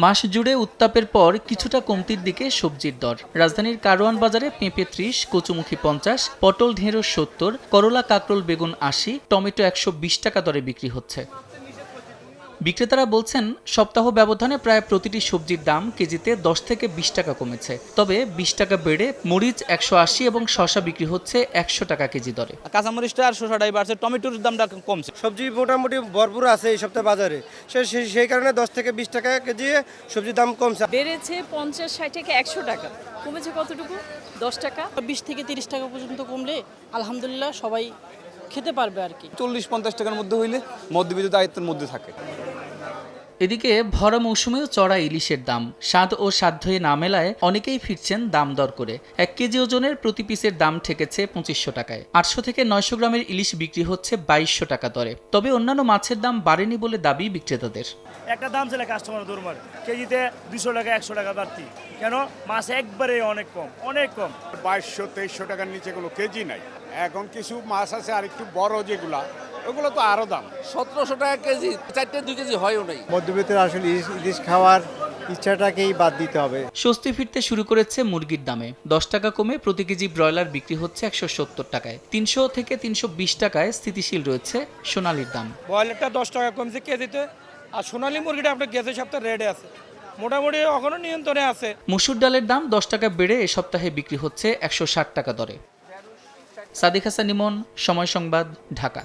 মাস জুড়ে উত্তাপের পর কিছুটা কমতির দিকে সবজির দর। রাজধানীর কারওয়ান বাজারে পেঁপে ৩০, কচুমুখী ৫০, পটল ঢেঁড়স ৭০, করলা কাকরোল বেগুন ৮০, টমেটো ১২০ টাকা দরে বিক্রি হচ্ছে। বিক্রেতারা বলছেন, সপ্তাহ ব্যবধানে প্রায় প্রতিটি সবজির দাম কেজিতে ১০ থেকে ২০ টাকা কমেছে। তবে ২০ টাকা বেড়ে মরিচ ১৮০ এবং শসা বিক্রি হচ্ছে ১০০ টাকা কেজি দরে। কাঁচামরিচটা আর শসাটাই বাড়ছে, টমেটোর দামটা কমছে। সবজি মোটামুটি ভরপুর আছে এই সপ্তাহে বাজারে, সেই কারণে 10 থেকে 20 টাকা কেজি সবজির দাম কমছে। বেড়েছে ৫০, ৬০ থেকে ১০০ টাকা, কমেছে কতটুকু? 10 টাকা। 20 থেকে 30 টাকা পর্যন্ত কমলে আলহামদুলিল্লাহ সবাই খেতে পারবে আর কি। ৪০-৫০ টাকার মধ্যে হইলে মধ্যবিত্ত আয়ত্তের মধ্যে থাকে। এদিকে ভরা মৌসুমেও চড়া ইলিশের দাম স্বাদ ও সাধ্যে না মেলায় অনেকেই ফিরছেন দাম দর করে। ১ কেজি ওজনের প্রতি পিসের দাম ঠেকেছে ২৫০০ টাকায়। ৮০০ থেকে ৯০০ গ্রামের ইলিশ বিক্রি হচ্ছে ২২০০ টাকা দরে। তবে অন্যান্য মাছের দাম বাড়েনি বলে দাবি বিক্রেতাদের। একটা দাম ছিল কাস্টমার দরবার কেজিতে ২০০ টাকা ১০০ টাকা বাড়তি। কেন? মাছ একবারে অনেক কম, অনেক কম। ২২০০-২৩০০ টাকার নিচে কোনো কেজি নাই। এখন কিছু মাছ আছে আর একটু বড় যেগুলা, ওগুলো তো আরো দাম। ১৭০০ টাকা কেজি, 2 কেজি হয়ও নাই। মধ্যবিত্তের আসলে ইলিশ খাওয়ার ইচ্ছাটাকেই বাদ দিতে হবে। স্বস্তি ফিরতে শুরু করেছে মুরগির দামে। ১০ টাকা কমে প্রতি কেজি ব্রয়লার বিক্রি হচ্ছে ১৭০ টাকায়। ৩০০ থেকে ৩২০ টাকায় স্থিতিশীল রয়েছে সোনালির দাম। ব্রয়লারটা 10 টাকা কমছে কেজিতে, আর সোনালী মুরগিটা আপনার গেছে সপ্তাহে রেডে আছে, মোটামুটি এখনো নিয়ন্ত্রণে আছে। মসুর ডালের দাম ১০ টাকা বেড়ে এ সপ্তাহে বিক্রি হচ্ছে ১৬০ টাকা দরে। সাদিক হাসান ইমন, সময় সংবাদ, ঢাকা।